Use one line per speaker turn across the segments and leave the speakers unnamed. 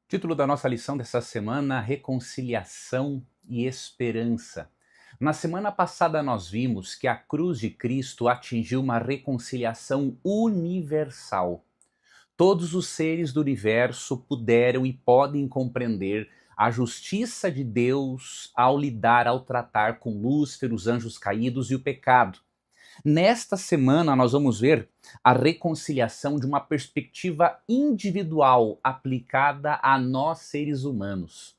Título da nossa lição dessa semana: Reconciliação e Esperança. Na semana passada nós vimos que a cruz de Cristo atingiu uma reconciliação universal. Todos os seres do universo puderam e podem compreender a justiça de Deus ao tratar com Lúcifer, os anjos caídos e o pecado. Nesta semana, nós vamos ver a reconciliação de uma perspectiva individual aplicada a nós seres humanos.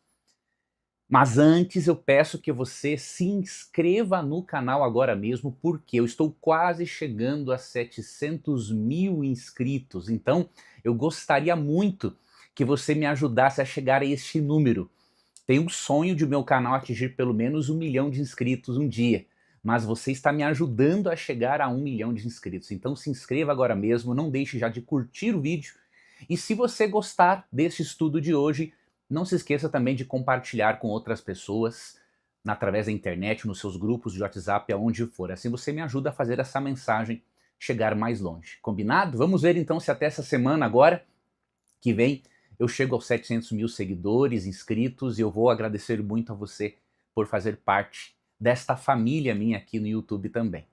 Mas antes eu peço que você se inscreva no canal agora mesmo, porque eu estou quase chegando a 700 mil inscritos. Então, eu gostaria muito que você me ajudasse a chegar a este número. Tenho um sonho de meu canal atingir pelo menos 1 milhão de inscritos um dia. Mas você está me ajudando a chegar a 1 milhão de inscritos. Então se inscreva agora mesmo, não deixe já de curtir o vídeo. E se você gostar desse estudo de hoje, não se esqueça também de compartilhar com outras pessoas, através da internet, nos seus grupos de WhatsApp, aonde for. Assim você me ajuda a fazer essa mensagem chegar mais longe. Combinado? Vamos ver então se até essa semana agora, que vem, eu chego aos 700 mil seguidores, inscritos, e eu vou agradecer muito a você por fazer parte desta família minha aqui no YouTube também.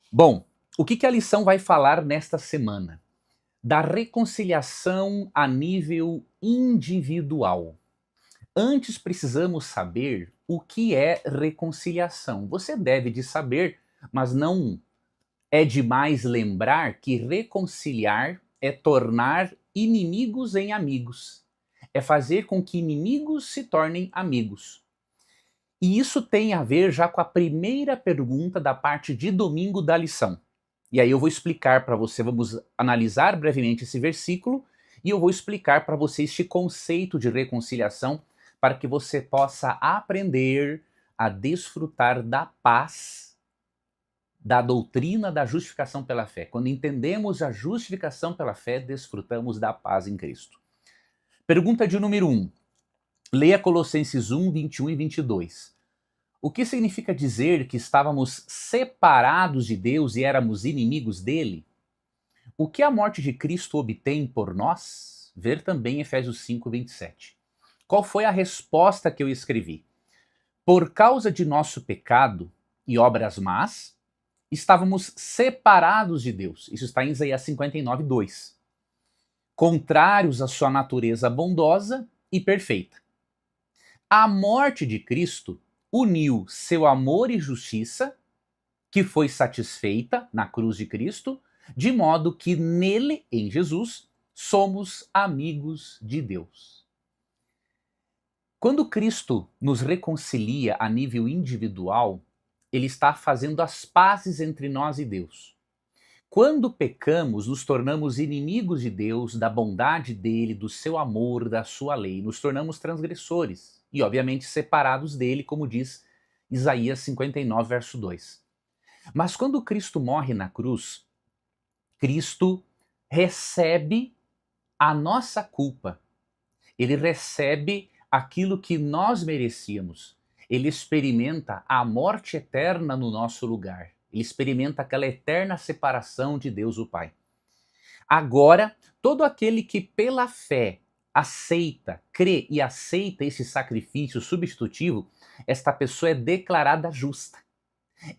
Bom, o que a lição vai falar nesta semana? Da reconciliação a nível individual. Antes precisamos saber o que é reconciliação. Você deve de saber, mas não é demais lembrar que reconciliar é tornar inimigos em amigos. É fazer com que inimigos se tornem amigos. E isso tem a ver já com a primeira pergunta da parte de domingo da lição. E aí eu vou explicar para você, vamos analisar brevemente esse versículo, e eu vou explicar para você este conceito de reconciliação, para que você possa aprender a desfrutar da paz da doutrina da justificação pela fé. Quando entendemos a justificação pela fé, desfrutamos da paz em Cristo. Pergunta de número 1. Leia Colossenses 1, 21 e 22. O que significa dizer que estávamos separados de Deus e éramos inimigos dele? O que a morte de Cristo obtém por nós? Ver também Efésios 5, 27. Qual foi a resposta que eu escrevi? Por causa de nosso pecado e obras más, estávamos separados de Deus. Isso está em Isaías 59, 2. Contrários à sua natureza bondosa e perfeita. A morte de Cristo uniu seu amor e justiça, que foi satisfeita na cruz de Cristo, de modo que nele, em Jesus, somos amigos de Deus. Quando Cristo nos reconcilia a nível individual, ele está fazendo as pazes entre nós e Deus. Quando pecamos, nos tornamos inimigos de Deus, da bondade dele, do seu amor, da sua lei. Nos tornamos transgressores e, obviamente, separados dele, como diz Isaías 59, verso 2. Mas quando Cristo morre na cruz, Cristo recebe a nossa culpa. Ele recebe aquilo que nós merecíamos. Ele experimenta a morte eterna no nosso lugar. Ele experimenta aquela eterna separação de Deus o Pai. Agora, todo aquele que pela fé aceita, crê e aceita esse sacrifício substitutivo, esta pessoa é declarada justa.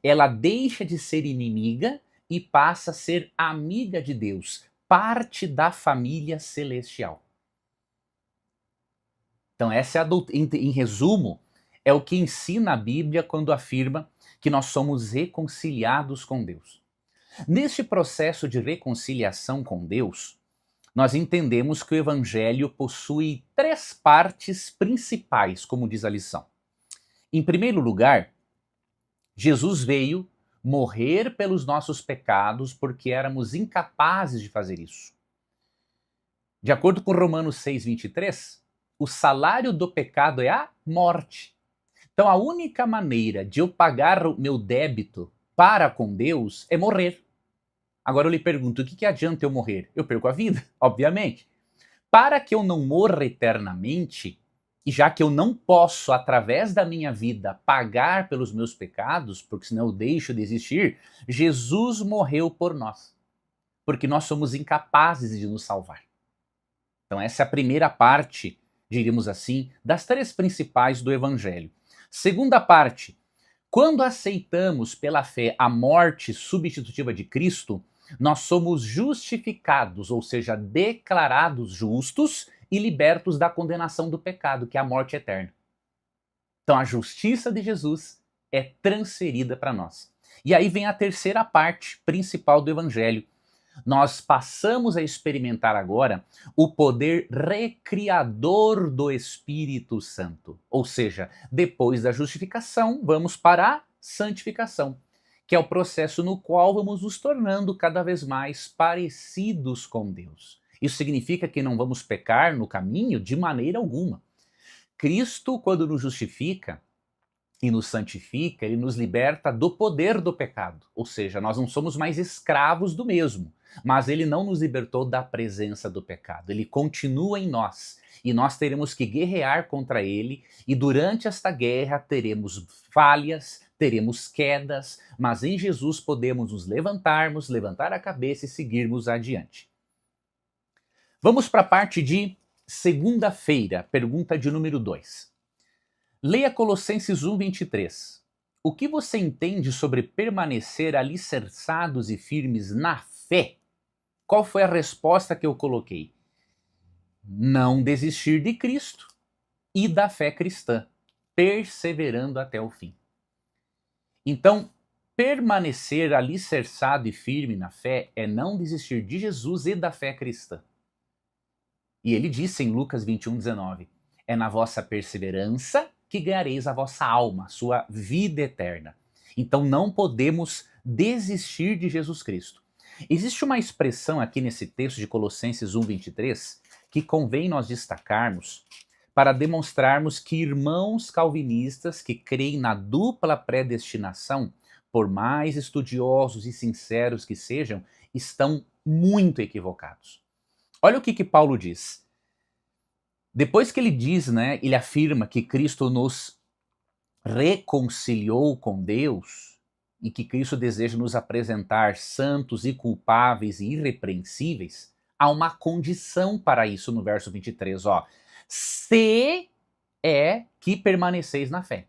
Ela deixa de ser inimiga e passa a ser amiga de Deus, parte da família celestial. Então essa é a doutrina, em resumo, é o que ensina a Bíblia quando afirma que nós somos reconciliados com Deus. Neste processo de reconciliação com Deus, nós entendemos que o Evangelho possui 3 partes principais, como diz a lição. Em primeiro lugar, Jesus veio morrer pelos nossos pecados porque éramos incapazes de fazer isso. De acordo com Romanos 6, 23, o salário do pecado é a morte. Então a única maneira de eu pagar o meu débito para com Deus é morrer. Agora eu lhe pergunto, o que adianta eu morrer? Eu perco a vida, obviamente. Para que eu não morra eternamente, e já que eu não posso, através da minha vida, pagar pelos meus pecados, porque senão eu deixo de existir, Jesus morreu por nós. Porque nós somos incapazes de nos salvar. Então essa é a primeira parte, diríamos assim, das três principais do Evangelho. Segunda parte, quando aceitamos pela fé a morte substitutiva de Cristo, nós somos justificados, ou seja, declarados justos e libertos da condenação do pecado, que é a morte eterna. Então a justiça de Jesus é transferida para nós. E aí vem a terceira parte principal do Evangelho. Nós passamos a experimentar agora o poder recriador do Espírito Santo. Ou seja, depois da justificação, vamos para a santificação, que é o processo no qual vamos nos tornando cada vez mais parecidos com Deus. Isso significa que não vamos pecar no caminho de maneira alguma. Cristo, quando nos justifica e nos santifica, ele nos liberta do poder do pecado. Ou seja, nós não somos mais escravos do mesmo. Mas ele não nos libertou da presença do pecado. Ele continua em nós. E nós teremos que guerrear contra ele. E durante esta guerra teremos falhas, teremos quedas. Mas em Jesus podemos nos levantarmos, levantar a cabeça e seguirmos adiante. Vamos para a parte de segunda-feira, pergunta de número 2. Leia Colossenses 1:23. O que você entende sobre permanecer alicerçados e firmes na fé? Qual foi a resposta que eu coloquei? Não desistir de Cristo e da fé cristã, perseverando até o fim. Então, permanecer alicerçado e firme na fé é não desistir de Jesus e da fé cristã. E ele disse em Lucas 21:19, é na vossa perseverança que ganhareis a vossa alma, a sua vida eterna. Então não podemos desistir de Jesus Cristo. Existe uma expressão aqui nesse texto de Colossenses 1:23 que convém nós destacarmos para demonstrarmos que irmãos calvinistas que creem na dupla predestinação, por mais estudiosos e sinceros que sejam, estão muito equivocados. Olha o que Paulo diz. Depois que ele diz, ele afirma que Cristo nos reconciliou com Deus e que Cristo deseja nos apresentar santos e culpáveis e irrepreensíveis, há uma condição para isso no verso 23, se é que permaneceis na fé,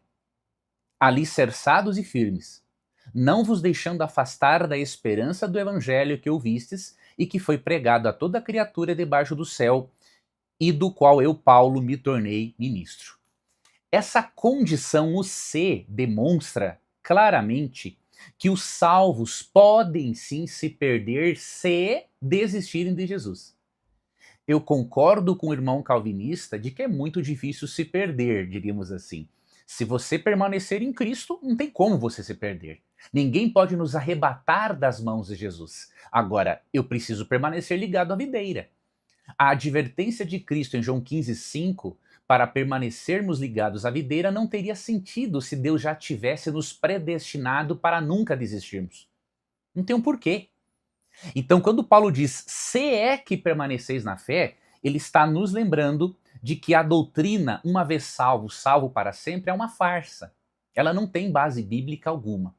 alicerçados e firmes, não vos deixando afastar da esperança do evangelho que ouvistes e que foi pregado a toda criatura debaixo do céu, e do qual eu, Paulo, me tornei ministro. Essa condição, o se, demonstra claramente que os salvos podem sim se perder se desistirem de Jesus. Eu concordo com o irmão calvinista de que é muito difícil se perder, diríamos assim. Se você permanecer em Cristo, não tem como você se perder. Ninguém pode nos arrebatar das mãos de Jesus. Agora, eu preciso permanecer ligado à videira. A advertência de Cristo em João 15:5 para permanecermos ligados à videira não teria sentido se Deus já tivesse nos predestinado para nunca desistirmos. Não tem um porquê. Então, quando Paulo diz, se é que permaneceis na fé, ele está nos lembrando de que a doutrina, uma vez salvo, salvo para sempre, é uma farsa. Ela não tem base bíblica alguma.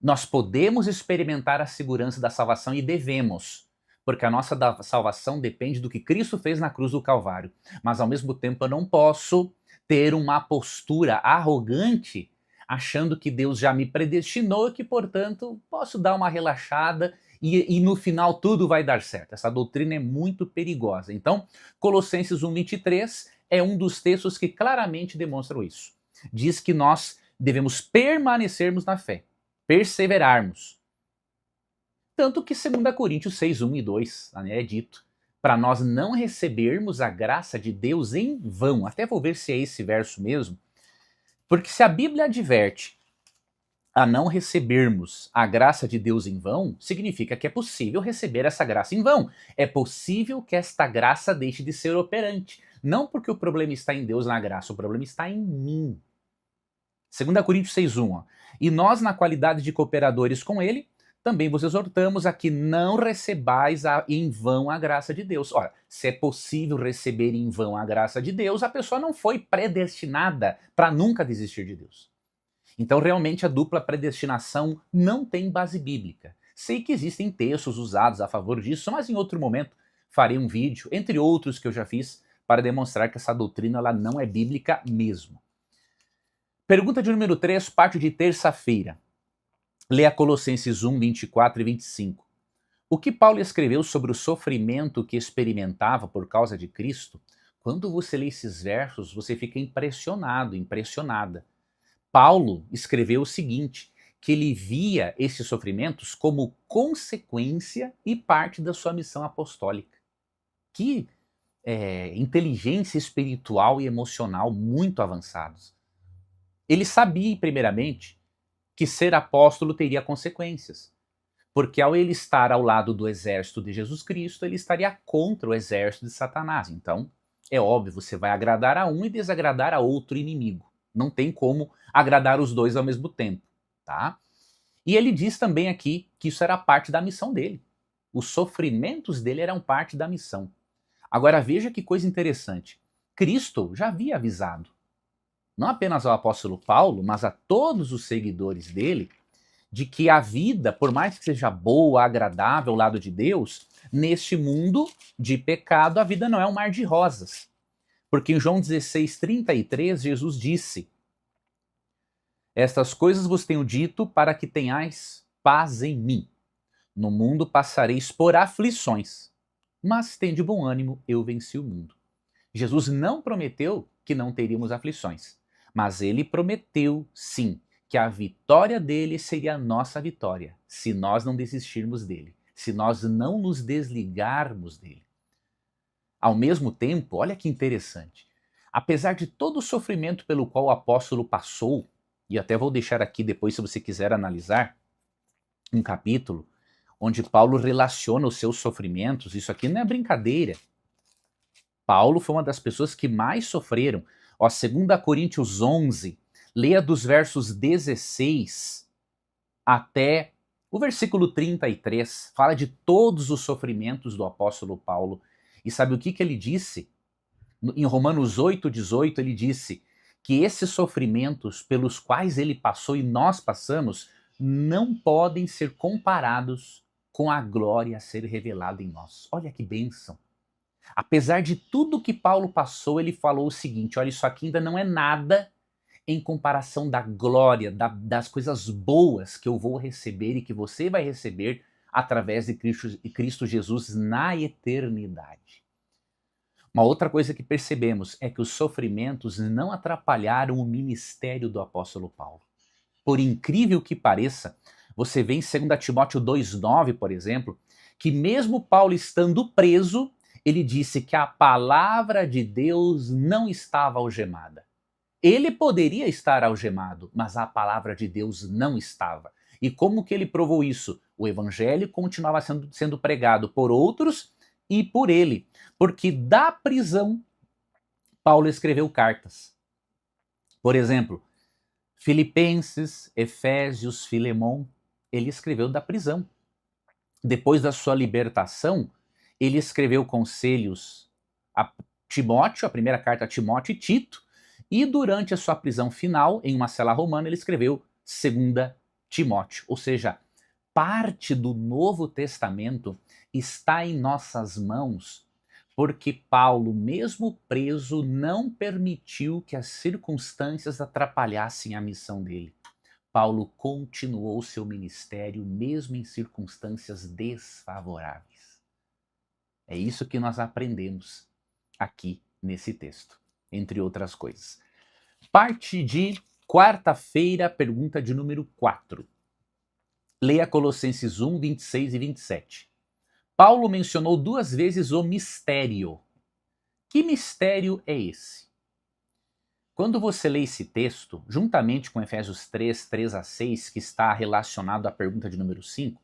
Nós podemos experimentar a segurança da salvação e devemos, porque a nossa salvação depende do que Cristo fez na cruz do Calvário. Mas ao mesmo tempo eu não posso ter uma postura arrogante achando que Deus já me predestinou e que, portanto, posso dar uma relaxada e no final tudo vai dar certo. Essa doutrina é muito perigosa. Então, Colossenses 1:23 é um dos textos que claramente demonstram isso. Diz que nós devemos permanecermos na fé, perseverarmos. Tanto que 2 Coríntios 6:1 e 2 é dito, para nós não recebermos a graça de Deus em vão. Até vou ver se é esse verso mesmo. Porque se a Bíblia adverte a não recebermos a graça de Deus em vão, significa que é possível receber essa graça em vão. É possível que esta graça deixe de ser operante. Não porque o problema está em Deus na graça, o problema está em mim. 2 Coríntios 6:1. E nós, na qualidade de cooperadores com ele, também vos exortamos a que não recebais em vão a graça de Deus. Ora, se é possível receber em vão a graça de Deus, a pessoa não foi predestinada para nunca desistir de Deus. Então, realmente, a dupla predestinação não tem base bíblica. Sei que existem textos usados a favor disso, mas em outro momento farei um vídeo, entre outros que eu já fiz, para demonstrar que essa doutrina ela não é bíblica mesmo. Pergunta de número 3, parte de terça-feira. Leia Colossenses 1, 24 e 25. O que Paulo escreveu sobre o sofrimento que experimentava por causa de Cristo, quando você lê esses versos, você fica impressionado, impressionada. Paulo escreveu o seguinte, que ele via esses sofrimentos como consequência e parte da sua missão apostólica. Que inteligência espiritual e emocional muito avançados. Ele sabia, primeiramente, que ser apóstolo teria consequências. Porque ao ele estar ao lado do exército de Jesus Cristo, ele estaria contra o exército de Satanás. Então, é óbvio, você vai agradar a um e desagradar a outro inimigo. Não tem como agradar os dois ao mesmo tempo, tá? E ele diz também aqui que isso era parte da missão dele. Os sofrimentos dele eram parte da missão. Agora veja que coisa interessante. Cristo já havia avisado, não apenas ao apóstolo Paulo, mas a todos os seguidores dele, de que a vida, por mais que seja boa, agradável ao lado de Deus, neste mundo de pecado, a vida não é um mar de rosas. Porque em João 16, 33, Jesus disse: estas coisas vos tenho dito para que tenhais paz em mim. No mundo passareis por aflições, mas tende bom ânimo, eu venci o mundo. Jesus não prometeu que não teríamos aflições, mas ele prometeu, sim, que a vitória dele seria a nossa vitória, se nós não desistirmos dele, se nós não nos desligarmos dele. Ao mesmo tempo, olha que interessante, apesar de todo o sofrimento pelo qual o apóstolo passou, e até vou deixar aqui depois se você quiser analisar, um capítulo onde Paulo relaciona os seus sofrimentos, isso aqui não é brincadeira. Paulo foi uma das pessoas que mais sofreram. Ó, 2 Coríntios 11, leia dos versos 16 até o versículo 33, fala de todos os sofrimentos do apóstolo Paulo. E sabe o que ele disse? Em Romanos 8, 18, ele disse que esses sofrimentos pelos quais ele passou e nós passamos não podem ser comparados com a glória a ser revelada em nós. Olha que bênção! Apesar de tudo que Paulo passou, ele falou o seguinte, olha, isso aqui ainda não é nada em comparação da glória, das coisas boas que eu vou receber e que você vai receber através de Cristo Jesus na eternidade. Uma outra coisa que percebemos é que os sofrimentos não atrapalharam o ministério do apóstolo Paulo. Por incrível que pareça, você vê em 2 Timóteo 2,9, por exemplo, que mesmo Paulo estando preso, ele disse que a palavra de Deus não estava algemada. Ele poderia estar algemado, mas a palavra de Deus não estava. E como que ele provou isso? O evangelho continuava sendo pregado por outros e por ele. Porque da prisão, Paulo escreveu cartas. Por exemplo, Filipenses, Efésios, Filemon, ele escreveu da prisão. Depois da sua libertação, ele escreveu conselhos a Timóteo, a primeira carta a Timóteo e Tito, e durante a sua prisão final, em uma cela romana, ele escreveu 2 Timóteo. Ou seja, parte do Novo Testamento está em nossas mãos, porque Paulo, mesmo preso, não permitiu que as circunstâncias atrapalhassem a missão dele. Paulo continuou seu ministério mesmo em circunstâncias desfavoráveis. É isso que nós aprendemos aqui nesse texto, entre outras coisas. Parte de quarta-feira, pergunta de número 4. Leia Colossenses 1, 26 e 27. Paulo mencionou 2 vezes o mistério. Que mistério é esse? Quando você lê esse texto, juntamente com Efésios 3, 3 a 6, que está relacionado à pergunta de número 5,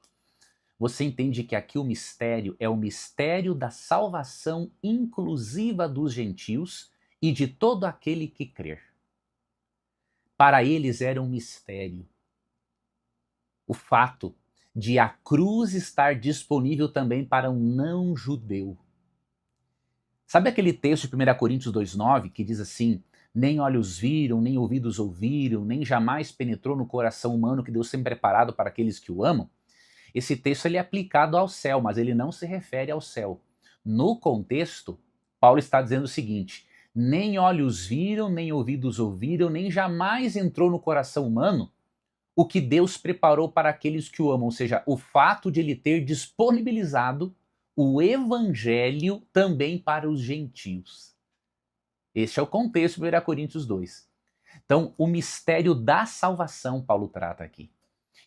você entende que aqui o mistério é o mistério da salvação inclusiva dos gentios e de todo aquele que crer. Para eles era um mistério o fato de a cruz estar disponível também para um não-judeu. Sabe aquele texto de 1 Coríntios 2,9 que diz assim: nem olhos viram, nem ouvidos ouviram, nem jamais penetrou no coração humano que Deus tem preparado para aqueles que o amam? Esse texto ele é aplicado ao céu, mas ele não se refere ao céu. No contexto, Paulo está dizendo o seguinte: nem olhos viram, nem ouvidos ouviram, nem jamais entrou no coração humano o que Deus preparou para aqueles que o amam, ou seja, o fato de ele ter disponibilizado o evangelho também para os gentios. Este é o contexto de 1 Coríntios 2. Então, o mistério da salvação, Paulo trata aqui.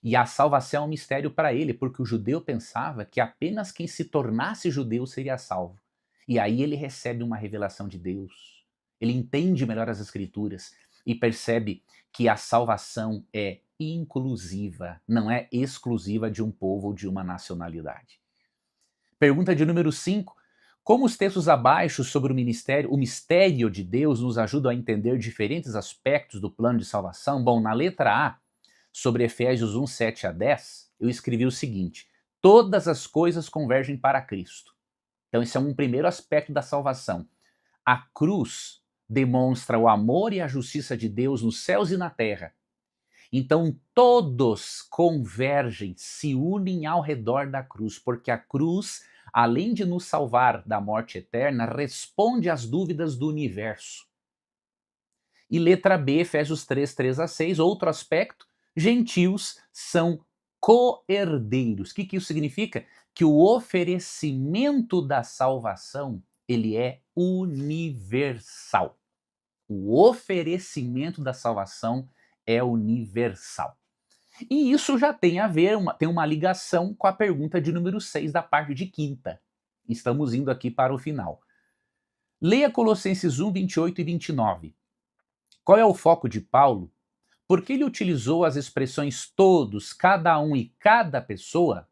E a salvação é um mistério para ele, porque o judeu pensava que apenas quem se tornasse judeu seria salvo. E aí ele recebe uma revelação de Deus. Ele entende melhor as escrituras e percebe que a salvação é inclusiva, não é exclusiva de um povo ou de uma nacionalidade. Pergunta de número 5. Como os textos abaixo sobre o mistério de Deus nos ajudam a entender diferentes aspectos do plano de salvação? Bom, na letra A, sobre Efésios 1, 7 a 10, eu escrevi o seguinte: todas as coisas convergem para Cristo. Então esse é um primeiro aspecto da salvação. A cruz demonstra o amor e a justiça de Deus nos céus e na terra. Então todos convergem, se unem ao redor da cruz, porque a cruz, além de nos salvar da morte eterna, responde às dúvidas do universo. E letra B, Efésios 3, 3 a 6, outro aspecto: gentios são co-herdeiros. O que isso significa? Que o oferecimento da salvação, ele é universal. O oferecimento da salvação é universal. E isso já tem a ver, tem uma ligação com a pergunta de número 6 da parte de quinta. Estamos indo aqui para o final. Leia Colossenses 1, 28 e 29. Qual é o foco de Paulo? Porque ele utilizou as expressões todos, cada um e cada pessoa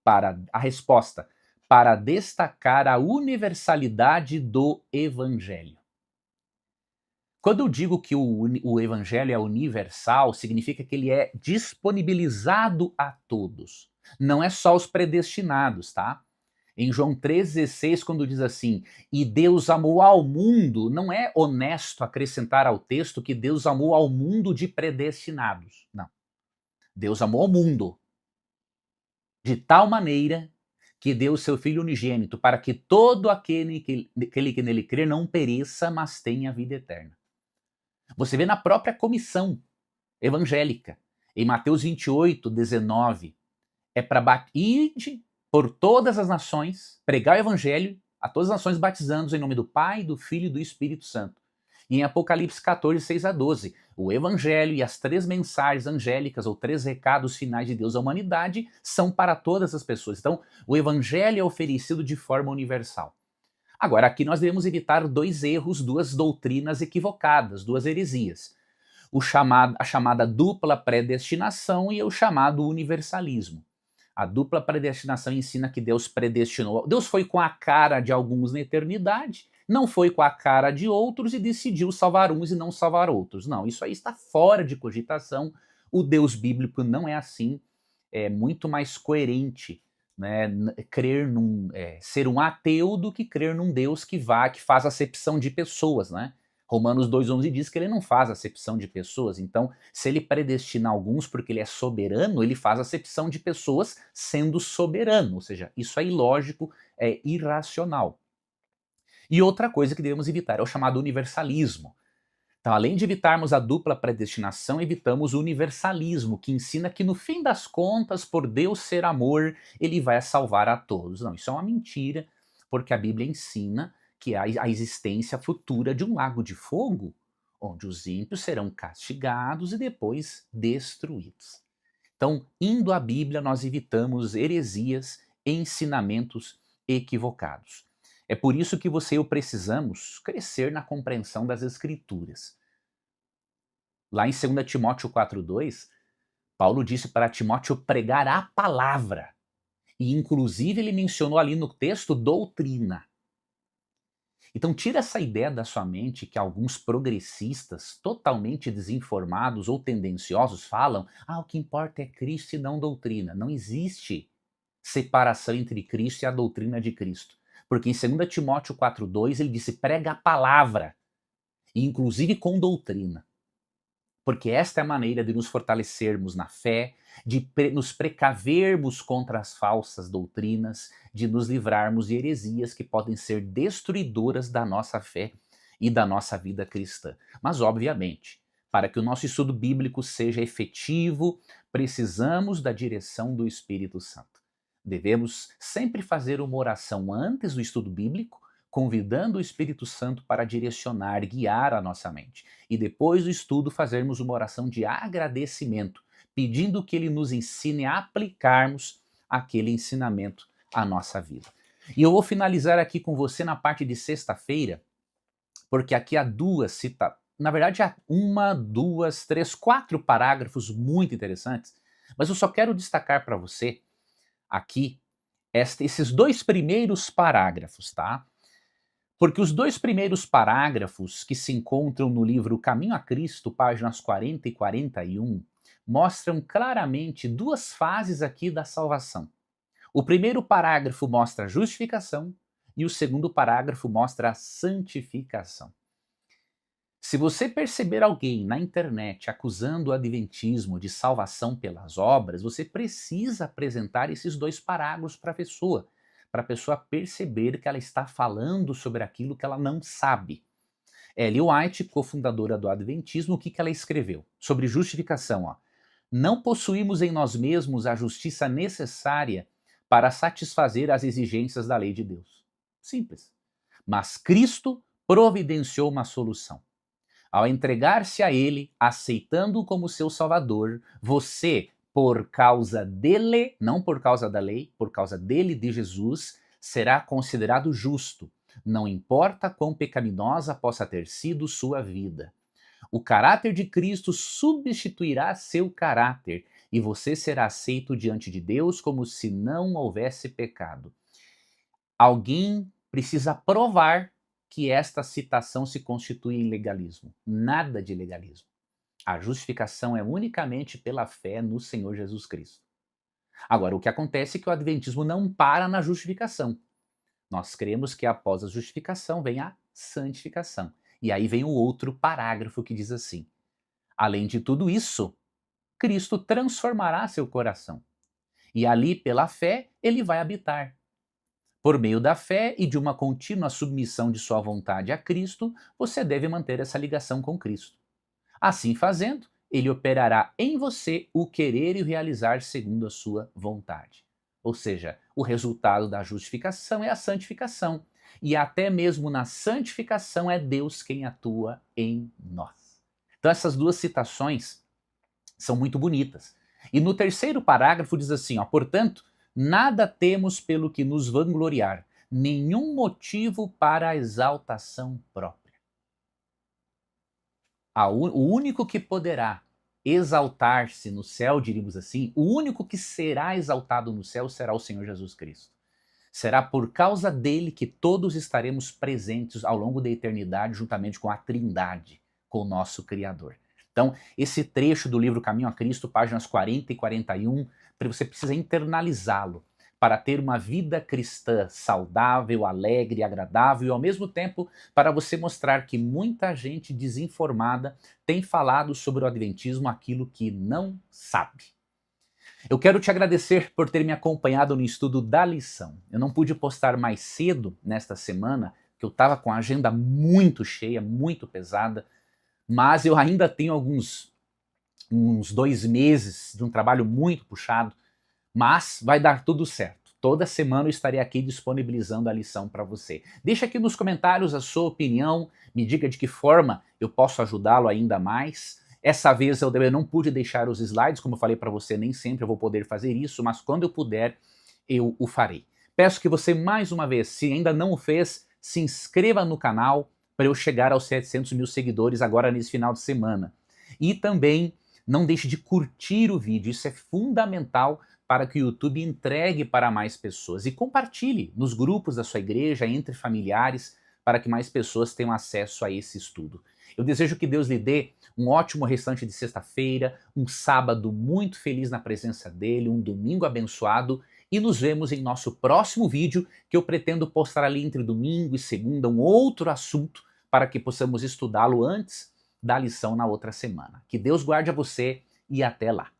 para a resposta, para destacar a universalidade do evangelho. Quando eu digo que o evangelho é universal, significa que ele é disponibilizado a todos. Não é só os predestinados, tá? Em João 3,16, quando diz assim, e Deus amou ao mundo, não é honesto acrescentar ao texto que Deus amou ao mundo de predestinados. Não. Deus amou ao mundo de tal maneira que deu o seu Filho unigênito para que todo aquele que nele crer não pereça, mas tenha vida eterna. Você vê na própria comissão evangélica, em Mateus 28, 19, é para ir por todas as nações, pregar o evangelho a todas as nações, batizando-os em nome do Pai, do Filho e do Espírito Santo. E em Apocalipse 14, 6 a 12, o evangelho e as 3 mensagens angélicas ou 3 recados finais de Deus à humanidade são para todas as pessoas. Então, o evangelho é oferecido de forma universal. Agora, aqui nós devemos evitar 2 erros, 2 doutrinas equivocadas, 2 heresias. A chamada dupla predestinação e o chamado universalismo. A dupla predestinação ensina que Deus predestinou. Deus foi com a cara de alguns na eternidade, não foi com a cara de outros e decidiu salvar uns e não salvar outros. Não, isso aí está fora de cogitação. O Deus bíblico não é assim, é muito mais coerente, né, ser um ateu do que crer num Deus que faz acepção de pessoas, né? Romanos 2,11 diz que ele não faz acepção de pessoas. Então, se ele predestina alguns porque ele é soberano, ele faz acepção de pessoas sendo soberano. Ou seja, isso é ilógico, é irracional. E outra coisa que devemos evitar é o chamado universalismo. Então, além de evitarmos a dupla predestinação, evitamos o universalismo, que ensina que no fim das contas, por Deus ser amor, ele vai salvar a todos. Não, isso é uma mentira, porque a Bíblia ensina que há a existência futura de um lago de fogo, onde os ímpios serão castigados e depois destruídos. Então, indo à Bíblia, nós evitamos heresias e ensinamentos equivocados. É por isso que você e eu precisamos crescer na compreensão das Escrituras. Lá em 2 Timóteo 4,2, Paulo disse para Timóteo pregar a palavra. E inclusive ele mencionou ali no texto doutrina. Então tira essa ideia da sua mente que alguns progressistas totalmente desinformados ou tendenciosos falam: o que importa é Cristo e não doutrina. Não existe separação entre Cristo e a doutrina de Cristo. Porque em 2 Timóteo 4,2 ele disse: prega a palavra, inclusive com doutrina. porque esta é a maneira de nos fortalecermos na fé, de nos precavermos contra as falsas doutrinas, de nos livrarmos de heresias que podem ser destruidoras da nossa fé e da nossa vida cristã. Mas, obviamente, para que o nosso estudo bíblico seja efetivo, precisamos da direção do Espírito Santo. Devemos sempre fazer uma oração antes do estudo bíblico, convidando o Espírito Santo para direcionar, guiar a nossa mente. E depois do estudo, fazermos uma oração de agradecimento, pedindo que Ele nos ensine a aplicarmos aquele ensinamento à nossa vida. E eu vou finalizar aqui com você na parte de sexta-feira, porque aqui há na verdade há uma, duas, três, quatro parágrafos muito interessantes, mas eu só quero destacar para você aqui esses dois primeiros parágrafos, tá? Porque os dois primeiros parágrafos que se encontram no livro Caminho a Cristo, páginas 40 e 41, mostram claramente duas fases aqui da salvação. O primeiro parágrafo mostra a justificação e o segundo parágrafo mostra a santificação. Se você perceber alguém na internet acusando o adventismo de salvação pelas obras, você precisa apresentar esses dois parágrafos para a pessoa perceber que ela está falando sobre aquilo que ela não sabe. Ellen White, cofundadora do adventismo, o que ela escreveu? Sobre justificação, ó. Não possuímos em nós mesmos a justiça necessária para satisfazer as exigências da lei de Deus. Simples. Mas Cristo providenciou uma solução. Ao entregar-se a Ele, aceitando-o como seu Salvador, você, por causa dele, não por causa da lei, por causa dele, de Jesus, será considerado justo, não importa quão pecaminosa possa ter sido sua vida. O caráter de Cristo substituirá seu caráter e você será aceito diante de Deus como se não houvesse pecado. Alguém precisa provar que esta citação se constitui em legalismo. Nada de legalismo. A justificação é unicamente pela fé no Senhor Jesus Cristo. Agora, o que acontece é que o adventismo não para na justificação. Nós cremos que após a justificação vem a santificação. E aí vem o outro parágrafo que diz assim: além de tudo isso, Cristo transformará seu coração. E ali, pela fé, ele vai habitar. Por meio da fé e de uma contínua submissão de sua vontade a Cristo, você deve manter essa ligação com Cristo. Assim fazendo, ele operará em você o querer e o realizar segundo a sua vontade. Ou seja, o resultado da justificação é a santificação. E até mesmo na santificação é Deus quem atua em nós. Então essas duas citações são muito bonitas. E no terceiro parágrafo diz assim, ó, portanto, nada temos pelo que nos vangloriar, nenhum motivo para a exaltação própria. O único que poderá exaltar-se no céu, diríamos assim, o único que será exaltado no céu será o Senhor Jesus Cristo. Será por causa dele que todos estaremos presentes ao longo da eternidade, juntamente com a Trindade, com o nosso Criador. Então, esse trecho do livro Caminho a Cristo, páginas 40 e 41, você precisa internalizá-lo para ter uma vida cristã saudável, alegre, agradável e, ao mesmo tempo, para você mostrar que muita gente desinformada tem falado sobre o Adventismo aquilo que não sabe. Eu quero te agradecer por ter me acompanhado no estudo da lição. Eu não pude postar mais cedo nesta semana, que eu estava com a agenda muito cheia, muito pesada, mas eu ainda tenho uns 2 meses de um trabalho muito puxado, mas vai dar tudo certo. Toda semana eu estarei aqui disponibilizando a lição para você. Deixa aqui nos comentários a sua opinião, me diga de que forma eu posso ajudá-lo ainda mais. Essa vez eu não pude deixar os slides, como eu falei para você, nem sempre eu vou poder fazer isso, mas quando eu puder, eu o farei. Peço que você, mais uma vez, se ainda não o fez, se inscreva no canal para eu chegar aos 700 mil seguidores agora nesse final de semana. E também não deixe de curtir o vídeo, isso é fundamental para que o YouTube entregue para mais pessoas. E compartilhe nos grupos da sua igreja, entre familiares, para que mais pessoas tenham acesso a esse estudo. Eu desejo que Deus lhe dê um ótimo restante de sexta-feira, um sábado muito feliz na presença dele, um domingo abençoado e nos vemos em nosso próximo vídeo, que eu pretendo postar ali entre domingo e segunda um outro assunto para que possamos estudá-lo antes da lição na outra semana. Que Deus guarde a você e até lá.